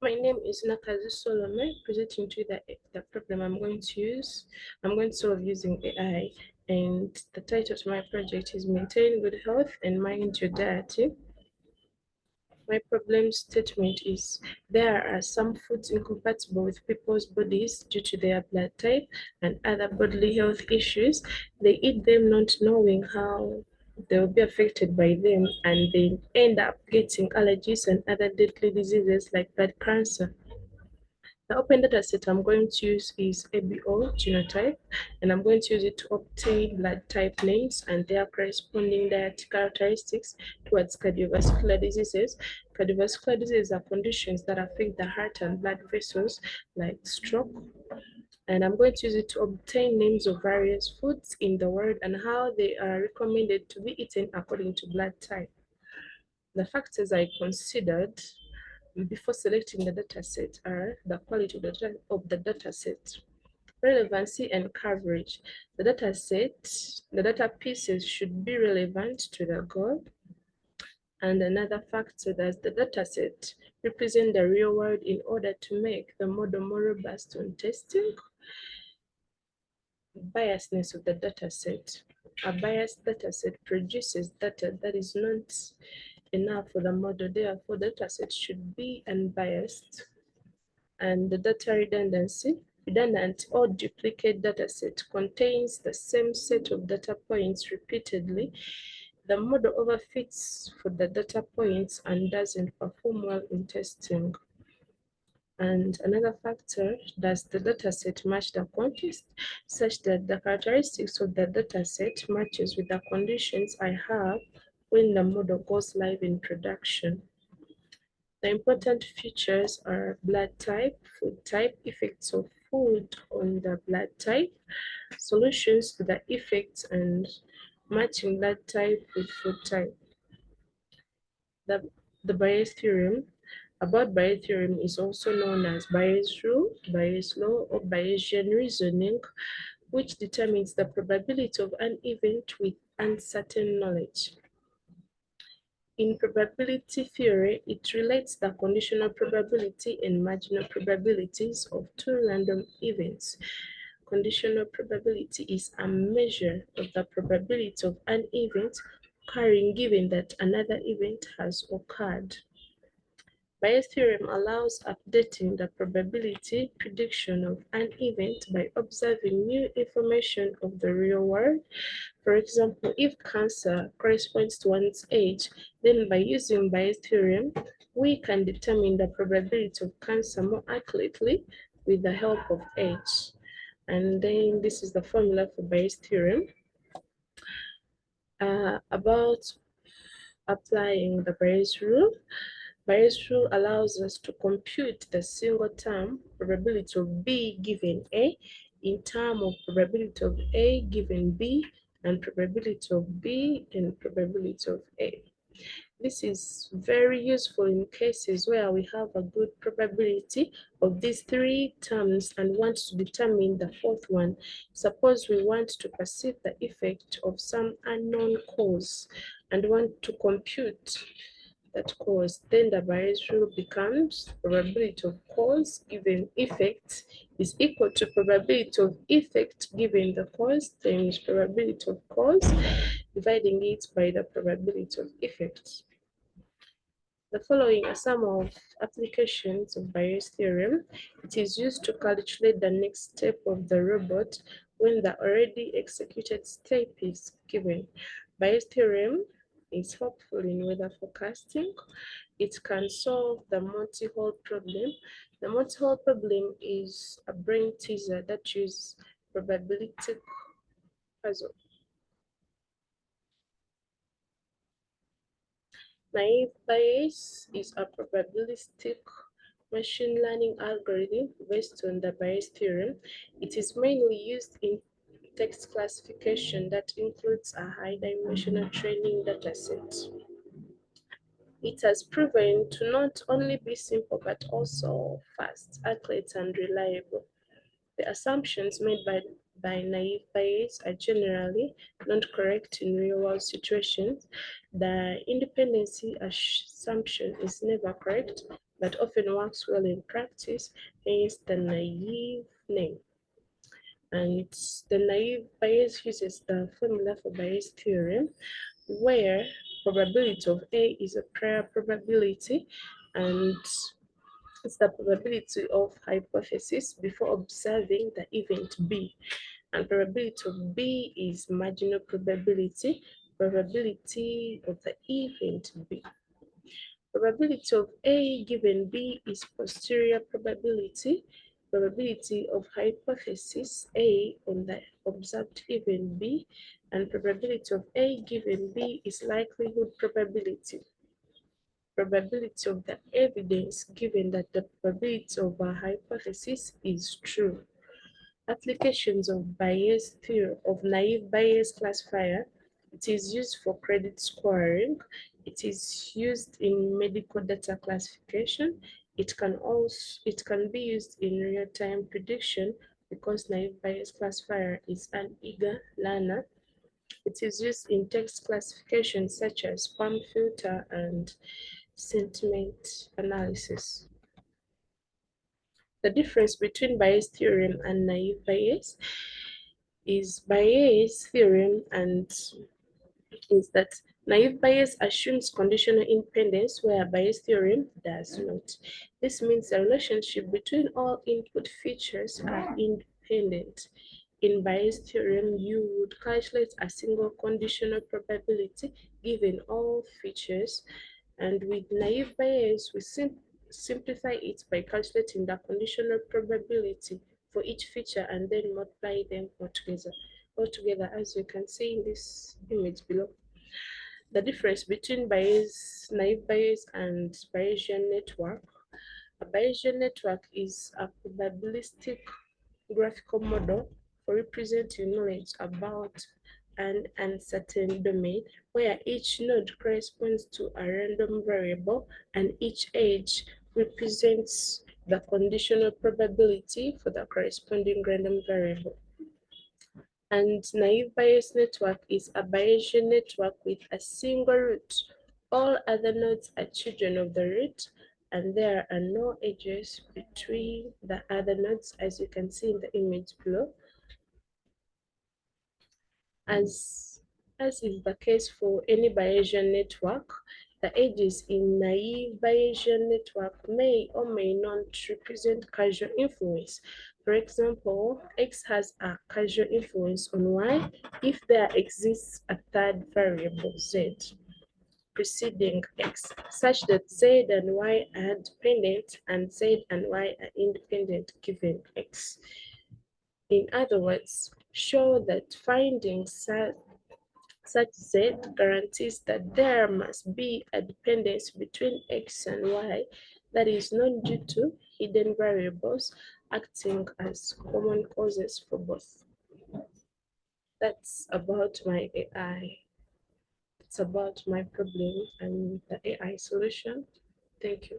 My name is Nakazu Solomon, presenting to you the problem I'm going to solve using AI. And the title of my project is Maintain Good Health and Mind Your Diet. My problem statement is there are some foods incompatible with people's bodies due to their blood type and other bodily health issues. They eat them not knowing how they will be affected by them, and they end up getting allergies and other deadly diseases like blood cancer. The open data set I'm going to use is ABO genotype, and I'm going to use it to obtain blood type names and their corresponding diet characteristics towards cardiovascular diseases. Cardiovascular diseases are conditions that affect the heart and blood vessels like stroke. And I'm going to use it to obtain names of various foods in the world and how they are recommended to be eaten according to blood type. The factors I considered before selecting the dataset are the quality of the dataset, relevancy and coverage. The data pieces should be relevant to the goal. And another factor that the dataset represent the real world in order to make the model more robust on testing. Biasness of the dataset. A biased dataset produces data that is not enough for the model, therefore the dataset should be unbiased. And the data redundancy. Redundant or duplicate dataset contains the same set of data points repeatedly. The model overfits for the data points and doesn't perform well in testing. And another factor, does the dataset match the context such that the characteristics of the dataset matches with the conditions I have when the model goes live in production. The important features are blood type, food type, effects of food on the blood type, solutions to the effects, and matching blood type with food type. The Bayes theorem. About Bayes theorem is also known as Bayes rule, Bayes law, or Bayesian reasoning, which determines the probability of an event with uncertain knowledge. In probability theory, it relates the conditional probability and marginal probabilities of two random events. Conditional probability is a measure of the probability of an event occurring given that another event has occurred. Bayes' theorem allows updating the probability prediction of an event by observing new information of the real world. For example, if cancer corresponds to one's age, then by using Bayes' theorem, we can determine the probability of cancer more accurately with the help of age. And then this is the formula for Bayes' theorem. About applying the Bayes rule. Bayes rule allows us to compute the single term probability of B given A in terms of probability of A given B and probability of B and probability of A. This is very useful in cases where we have a good probability of these three terms and want to determine the fourth one. Suppose we want to perceive the effect of some unknown cause and want to compute that cause, then the Bayes rule becomes probability of cause given effect is equal to probability of effect given the cause times probability of cause, dividing it by the probability of effect. The following are some of applications of Bayes' theorem. It is used to calculate the next step of the robot when the already executed step is given. Bayes' theorem is helpful in weather forecasting. It can solve the multi-hole problem. The multi-hole problem is a brain teaser that uses probabilistic puzzle. Naive Bayes is a probabilistic machine learning algorithm based on the Bayes theorem. It is mainly used in text classification that includes a high-dimensional training dataset. It has proven to not only be simple but also fast, accurate, and reliable. The assumptions made by naive Bayes are generally not correct in real-world situations. The independency assumption is never correct. but often works well in practice, hence the naive name. And the naive Bayes uses the formula for Bayes' theorem, where probability of A is a prior probability, and it's the probability of hypothesis before observing the event B. And probability of B is marginal probability of the event B. Probability of A given B is posterior probability. Probability of hypothesis A on the observed event B, and probability of A given B is likelihood probability. Probability of the evidence given that the probability of a hypothesis is true. Applications of Bayes' theory of naive Bayes classifier. It is used for credit scoring. It is used in medical data classification. It can be used in real-time prediction because naive Bayes classifier is an eager learner. It is used in text classification such as spam filter and sentiment analysis. The difference between Bayes' theorem and naive Bayes is Bayes' theorem and is that naive Bayes assumes conditional independence where Bayes' theorem does not. This means the relationship between all input features are independent. In Bayes' theorem, you would calculate a single conditional probability given all features, and with naive Bayes, we simplify it by calculating the conditional probability for each feature and then multiply them altogether, as you can see in this image below. The difference between naive Bayes and Bayesian network. A Bayesian network is a probabilistic graphical model for representing knowledge about an uncertain domain where each node corresponds to a random variable and each edge represents the conditional probability for the corresponding random variable. And naive Bayes network is a Bayesian network with a single root. All other nodes are children of the root, and there are no edges between the other nodes, as you can see in the image below. As is the case for any Bayesian network, the edges in naive Bayesian network may or may not represent causal influence. For example, X has a causal influence on Y if there exists a third variable Z preceding X, such that Z and Y are dependent and Z and Y are independent given X. In other words, show that finding such Z guarantees that there must be a dependence between X and Y that is not due to hidden variables acting as common causes for both. That's about my AI. It's about my problem and the AI solution. Thank you.